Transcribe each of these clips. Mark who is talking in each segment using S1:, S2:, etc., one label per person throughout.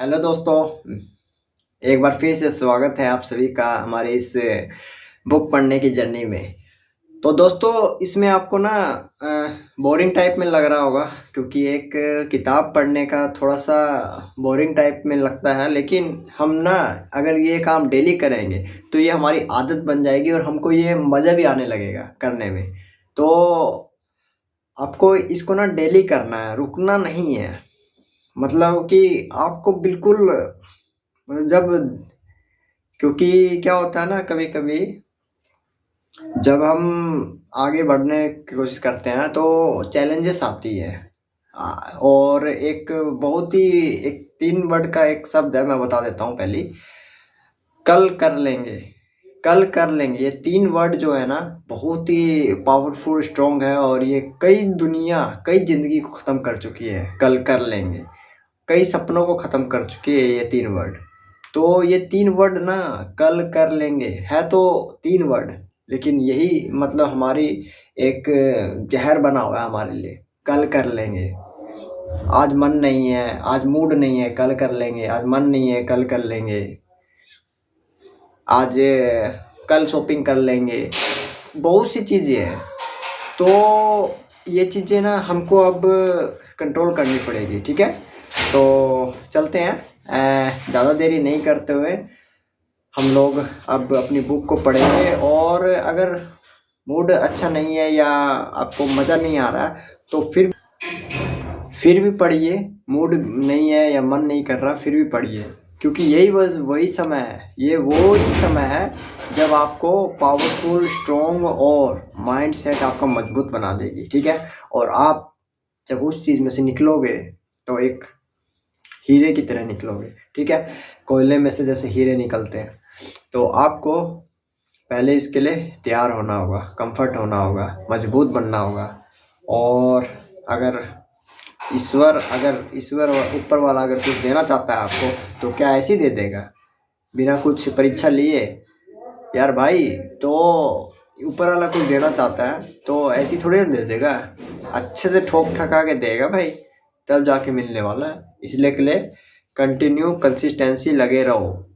S1: Hello दोस्तों, एक बार फिर से स्वागत है आप सभी का हमारे इस बुक पढ़ने की जर्नी में। तो दोस्तों, इसमें आपको ना बोरिंग टाइप में लग रहा होगा, क्योंकि एक किताब पढ़ने का थोड़ा सा बोरिंग टाइप में लगता है। लेकिन हम ना अगर ये काम डेली करेंगे तो ये हमारी आदत बन जाएगी और हमको ये मज़ा भी आने लगेगा करने में। तो आपको इसको ना डेली करना है, रुकना नहीं है। मतलब कि आपको बिल्कुल जब क्योंकि क्या होता है ना, कभी कभी जब हम आगे बढ़ने की कोशिश करते हैं तो चैलेंजेस आती है। और एक बहुत ही एक 3 वर्ड का एक शब्द है, मैं बता देता हूँ पहले। कल कर लेंगे, कल कर लेंगे, ये 3 वर्ड जो है ना बहुत ही पावरफुल स्ट्रॉन्ग है, और ये कई जिंदगी को ख़त्म कर चुकी है। कल कर लेंगे, कई सपनों को ख़त्म कर चुकी है ये 3 वर्ड। तो ये 3 वर्ड ना, कल कर लेंगे है तो 3 वर्ड, लेकिन यही मतलब हमारी एक ज़हर बना हुआ है हमारे लिए। कल कर लेंगे, आज मन नहीं है, आज मूड नहीं है, कल कर लेंगे। आज मन नहीं है, कल कर लेंगे। आज कल शॉपिंग कर लेंगे। बहुत सी चीज़ें हैं। तो ये चीज़ें ना हमको अब कंट्रोल करनी पड़ेगी, ठीक है। तो चलते हैं, ज़्यादा देरी नहीं करते हुए हम लोग अब अपनी बुक को पढ़ेंगे। और अगर मूड अच्छा नहीं है या आपको मज़ा नहीं आ रहा तो फिर भी पढ़िए। मूड नहीं है या मन नहीं कर रहा फिर भी पढ़िए, क्योंकि यही वही समय है, ये वो ही समय है जब आपको पावरफुल, स्ट्रॉन्ग और माइंड सेट आपका मजबूत बना देगी, ठीक है। और आप जब उस चीज़ में से निकलोगे तो एक हीरे की तरह निकलोगे, ठीक है। कोयले में से जैसे हीरे निकलते हैं। तो आपको पहले इसके लिए तैयार होना होगा, कंफर्ट होना होगा, मजबूत बनना होगा। और अगर ईश्वर ऊपर वाला अगर कुछ देना चाहता है आपको, तो क्या ऐसे ही दे देगा बिना कुछ परीक्षा लिए? यार भाई, तो ऊपर वाला कुछ देना चाहता है तो ऐसी थोड़ी ना दे देगा, अच्छे से ठोक ठका के देगा भाई, तब जाके मिलने वाला है। इसलिए के लिए कंटिन्यू कंसिस्टेंसी लगे रहो,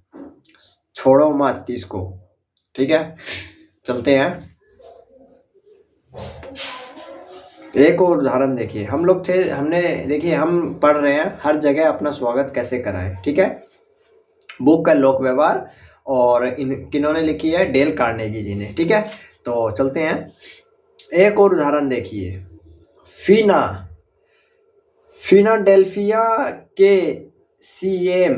S1: छोड़ो मत इसको, ठीक है। चलते हैं, एक और उदाहरण देखिए। हम पढ़ रहे हैं हर जगह अपना स्वागत कैसे कराएं, ठीक है। बुक का लोक व्यवहार, और किन्होंने लिखी है? डेल कार्नेगी जी ने, ठीक है। तो चलते हैं, एक और उदाहरण देखिए। फीना फिलाडेल्फिया के सीएम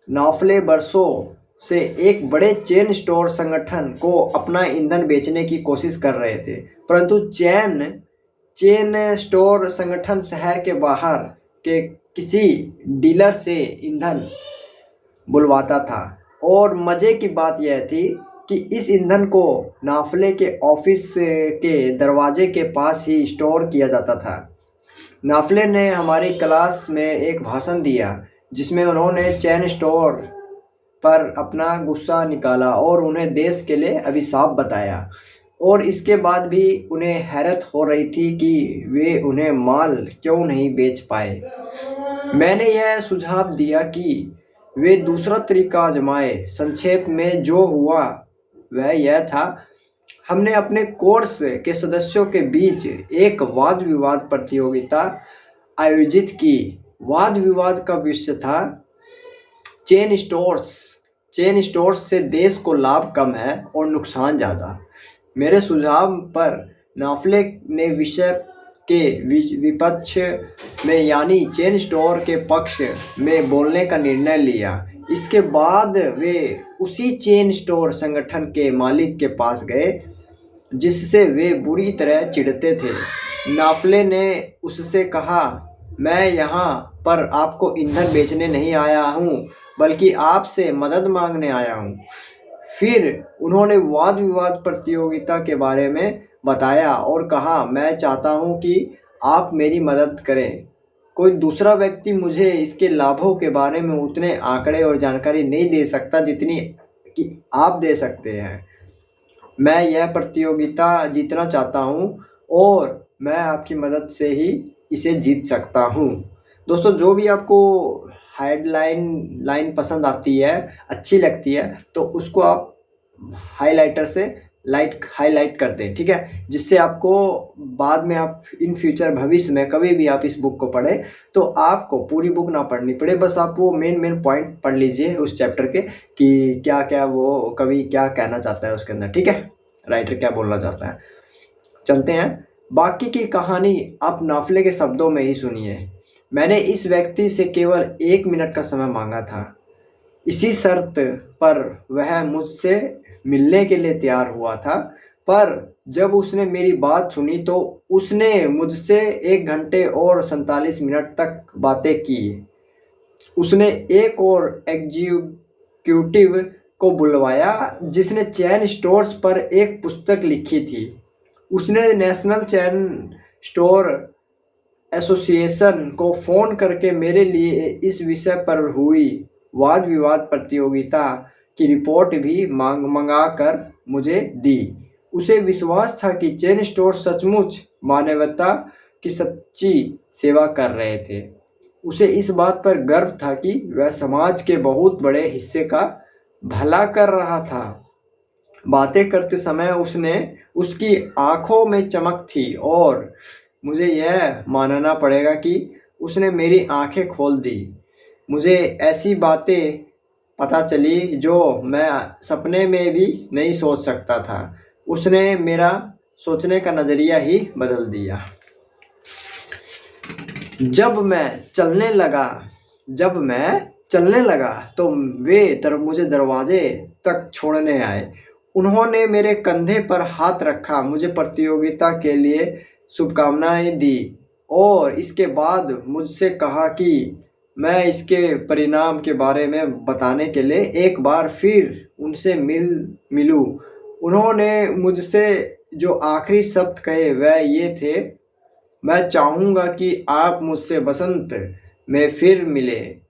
S1: नाफले बरसों से एक बड़े चेन स्टोर संगठन को अपना ईंधन बेचने की कोशिश कर रहे थे, परंतु चेन स्टोर संगठन शहर के बाहर के किसी डीलर से ईंधन बुलवाता था। और मज़े की बात यह थी कि इस ईंधन को नाफले के ऑफिस के दरवाजे के पास ही स्टोर किया जाता था। नाफले ने हमारी क्लास में एक भाषण दिया जिसमें उन्होंने चेन स्टोर पर अपना गुस्सा निकाला और उन्हें देश के लिए अभिशाप बताया। और इसके बाद भी उन्हें हैरत हो रही थी कि वे उन्हें माल क्यों नहीं बेच पाए। मैंने यह सुझाव दिया कि वे दूसरा तरीका आजमाए। संक्षेप में जो हुआ वह यह था, हमने अपने कोर्स के सदस्यों के बीच एक वाद विवाद प्रतियोगिता आयोजित की। वाद विवाद का विषय था, चेन स्टोर्स से देश को लाभ कम है और नुकसान ज़्यादा। मेरे सुझाव पर नाफले ने विषय के विपक्ष में यानी चेन स्टोर के पक्ष में बोलने का निर्णय लिया। इसके बाद वे उसी चेन स्टोर संगठन के मालिक के पास गए जिससे वे बुरी तरह चिढ़ते थे। नाफले ने उससे कहा, मैं यहाँ पर आपको ईंधन बेचने नहीं आया हूँ, बल्कि आपसे मदद मांगने आया हूँ। फिर उन्होंने वाद विवाद प्रतियोगिता के बारे में बताया और कहा, मैं चाहता हूँ कि आप मेरी मदद करें। कोई दूसरा व्यक्ति मुझे इसके लाभों के बारे में उतने आंकड़े और जानकारी नहीं दे सकता जितनी कि आप दे सकते हैं। मैं यह प्रतियोगिता जीतना चाहता हूँ और मैं आपकी मदद से ही इसे जीत सकता हूँ। दोस्तों, जो भी आपको हेडलाइन लाइन पसंद आती है, अच्छी लगती है, तो उसको आप हाइलाइटर से हाईलाइट कर दें, ठीक है, जिससे आपको बाद में आप इन फ्यूचर भविष्य में कभी भी आप इस बुक को पढ़ें तो आपको पूरी बुक ना पढ़नी पड़े, बस आप वो मेन पॉइंट पढ़ लीजिए उस चैप्टर के कि क्या क्या वो कवि क्या कहना चाहता है उसके अंदर, ठीक है, राइटर क्या बोलना चाहता है। चलते हैं, बाकी की कहानी आप नाफले के शब्दों में ही सुनिए। मैंने इस व्यक्ति से केवल 1 मिनट का समय मांगा था, इसी शर्त पर वह मुझसे मिलने के लिए तैयार हुआ था, पर जब उसने मेरी बात सुनी तो उसने मुझसे 1 घंटे और 47 मिनट तक बातें की। उसने एक और एग्जीक्यूटिव को बुलवाया जिसने चेन स्टोर्स पर एक पुस्तक लिखी थी। उसने नेशनल चेन स्टोर एसोसिएशन को फ़ोन करके मेरे लिए इस विषय पर हुई वाद विवाद प्रतियोगिता की रिपोर्ट भी मंगा कर मुझे दी। उसे विश्वास था कि चेन स्टोर सचमुच मानवता की सच्ची सेवा कर रहे थे। उसे इस बात पर गर्व था कि वह समाज के बहुत बड़े हिस्से का भला कर रहा था। बातें करते समय उसकी आंखों में चमक थी और मुझे यह मानना पड़ेगा कि उसने मेरी आंखें खोल दी। मुझे ऐसी बातें पता चली जो मैं सपने में भी नहीं सोच सकता था। उसने मेरा सोचने का नज़रिया ही बदल दिया। जब मैं चलने लगा तो वे मुझे दरवाजे तक छोड़ने आए। उन्होंने मेरे कंधे पर हाथ रखा, मुझे प्रतियोगिता के लिए शुभकामनाएं दी और इसके बाद मुझसे कहा कि मैं इसके परिणाम के बारे में बताने के लिए एक बार फिर उनसे मिलूं। उन्होंने मुझसे जो आखिरी शब्द कहे वह ये थे, मैं चाहूँगा कि आप मुझसे बसंत में फिर मिलें।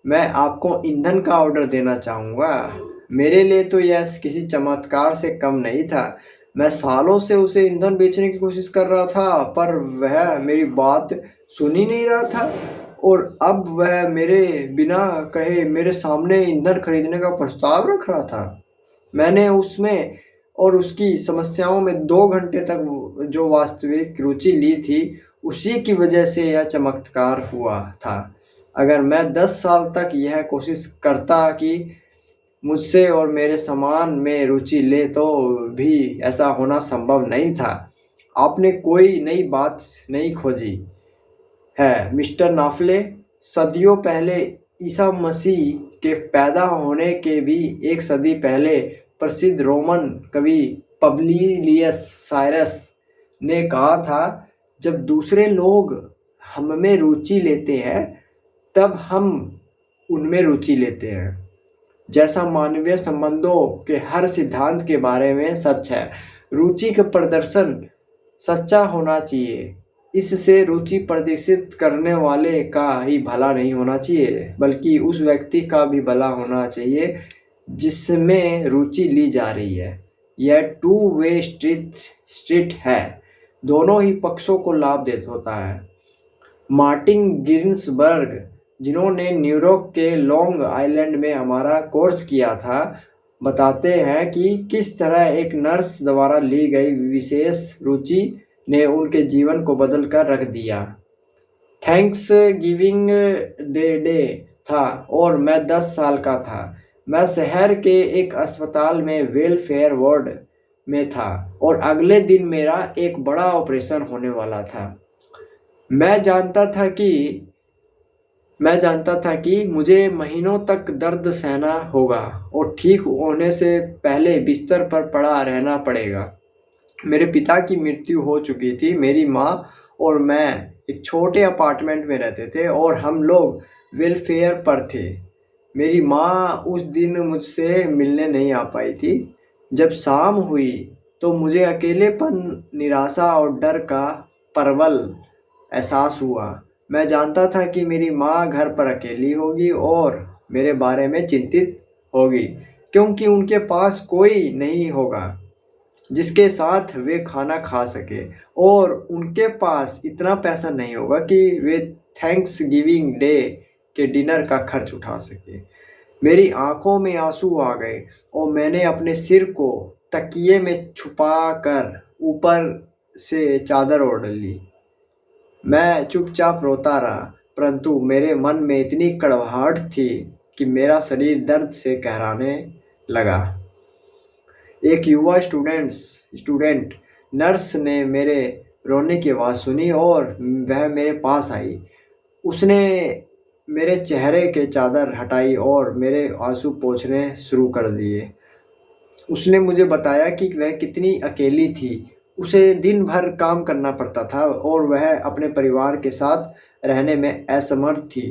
S1: मैं आपको ईंधन का ऑर्डर देना चाहूँगा। मेरे लिए तो यह किसी चमत्कार से कम नहीं था। मैं सालों से उसे ईंधन बेचने की कोशिश कर रहा था, पर वह मेरी बात सुन ही नहीं रहा था और अब वह मेरे बिना कहे मेरे सामने ईंधन खरीदने का प्रस्ताव रख रहा था। मैंने उसमें और उसकी समस्याओं में 2 घंटे तक जो वास्तविक रुचि ली थी, उसी की वजह से यह चमत्कार हुआ था। अगर मैं 10 साल तक यह कोशिश करता कि मुझसे और मेरे सामान में रुचि ले तो भी ऐसा होना संभव नहीं था। आपने कोई नई बात नहीं खोजी है मिस्टर नाफले। सदियों पहले ईसा मसीह के पैदा होने के भी 1 सदी पहले प्रसिद्ध रोमन कवि पब्लिलियस साइरस ने कहा था, जब दूसरे लोग हम में रुचि लेते हैं तब हम उनमें रुचि लेते हैं। जैसा मानवीय संबंधों के हर सिद्धांत के बारे में सच है, रुचि का प्रदर्शन सच्चा होना चाहिए। इससे रुचि प्रदर्शित करने वाले का ही भला नहीं होना चाहिए, बल्कि उस व्यक्ति का भी भला होना चाहिए जिसमें रुचि ली जा रही है। यह टू वे स्ट्रीट है, दोनों ही पक्षों को लाभ होता है। मार्टिन गिन्सबर्ग, जिन्होंने न्यूयॉर्क के लॉन्ग आइलैंड में हमारा कोर्स किया था, बताते हैं कि किस तरह एक नर्स द्वारा ली गई विशेष रुचि ने उनके जीवन को बदल कर रख दिया। थैंक्स गिविंग डे था और मैं 10 साल का था। मैं शहर के एक अस्पताल में वेलफेयर वार्ड में था और अगले दिन मेरा एक बड़ा ऑपरेशन होने वाला था। मैं जानता था कि मुझे महीनों तक दर्द सहना होगा और ठीक होने से पहले बिस्तर पर पड़ा रहना पड़ेगा। मेरे पिता की मृत्यु हो चुकी थी। मेरी माँ और मैं एक छोटे अपार्टमेंट में रहते थे और हम लोग वेलफेयर पर थे। मेरी माँ उस दिन मुझसे मिलने नहीं आ पाई थी। जब शाम हुई तो मुझे अकेलेपन, निराशा और डर का प्रबल एहसास हुआ। मैं जानता था कि मेरी माँ घर पर अकेली होगी और मेरे बारे में चिंतित होगी, क्योंकि उनके पास कोई नहीं होगा जिसके साथ वे खाना खा सके और उनके पास इतना पैसा नहीं होगा कि वे थैंक्स गिविंग डे के डिनर का खर्च उठा सके। मेरी आंखों में आंसू आ गए और मैंने अपने सिर को तकिए में छुपाकर ऊपर से चादर ओढ़ ली। मैं चुपचाप रोता रहा, परंतु मेरे मन में इतनी कड़वाहट थी कि मेरा शरीर दर्द से कहराने लगा। एक युवा स्टूडेंट नर्स ने मेरे रोने की आवाज़ सुनी और वह मेरे पास आई। उसने मेरे चेहरे के चादर हटाई और मेरे आंसू पोंछने शुरू कर दिए। उसने मुझे बताया कि वह कितनी अकेली थी। उसे दिन भर काम करना पड़ता था और वह अपने परिवार के साथ रहने में असमर्थ थी।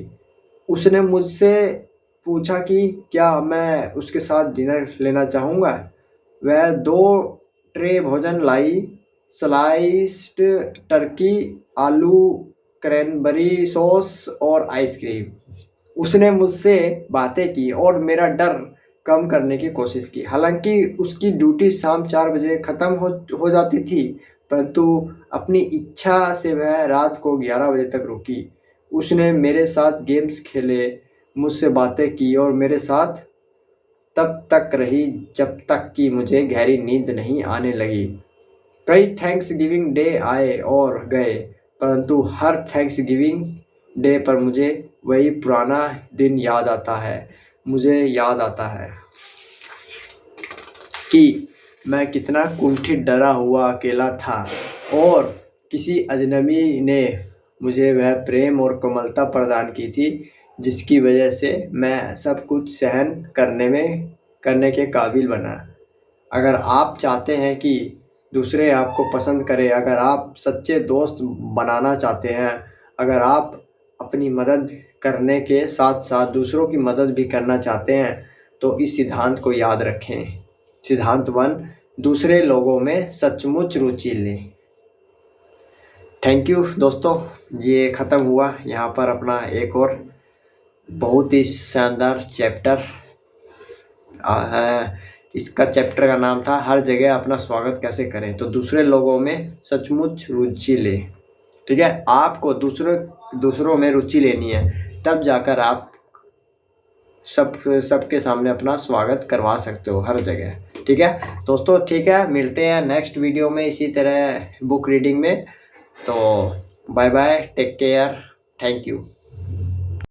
S1: उसने मुझसे पूछा कि क्या मैं उसके साथ डिनर लेना चाहूँगा। वह 2 ट्रे भोजन लाई, स्लाइस्ड टर्की, आलू, क्रैनबेरी सॉस और आइसक्रीम। उसने मुझसे बातें की और मेरा डर कम करने की कोशिश की। हालांकि उसकी ड्यूटी शाम 4 बजे ख़त्म हो जाती थी, परंतु अपनी इच्छा से वह रात को 11 बजे तक रुकी। उसने मेरे साथ गेम्स खेले, मुझसे बातें की और मेरे साथ तब तक रही जब तक कि मुझे गहरी नींद नहीं आने लगी। कई थैंक्सगिविंग डे आए और गए, परंतु हर थैंक्सगिविंग डे पर मुझे वही पुराना दिन याद आता है। मुझे याद आता है कि मैं कितना कुंठित, डरा हुआ, अकेला था और किसी अजनबी ने मुझे वह प्रेम और कोमलता प्रदान की थी जिसकी वजह से मैं सब कुछ सहन करने के काबिल बना। अगर आप चाहते हैं कि दूसरे आपको पसंद करें, अगर आप सच्चे दोस्त बनाना चाहते हैं, अगर आप अपनी मदद करने के साथ साथ दूसरों की मदद भी करना चाहते हैं, तो इस सिद्धांत को याद रखें। सिद्धांत 1, दूसरे लोगों में सचमुच रुचि लें। थैंक यू दोस्तों, ये ख़त्म हुआ यहाँ पर अपना एक और बहुत ही शानदार चैप्टर। इसका चैप्टर का नाम था हर जगह अपना स्वागत कैसे करें। तो दूसरे लोगों में सचमुच रुचि लें। ठीक है, आपको दूसरों में रुचि लेनी है, तब जाकर आप सबके सामने अपना स्वागत करवा सकते हो हर जगह। ठीक है दोस्तों, ठीक है, मिलते हैं नेक्स्ट वीडियो में इसी तरह बुक रीडिंग में। तो bye bye, take care, thank you.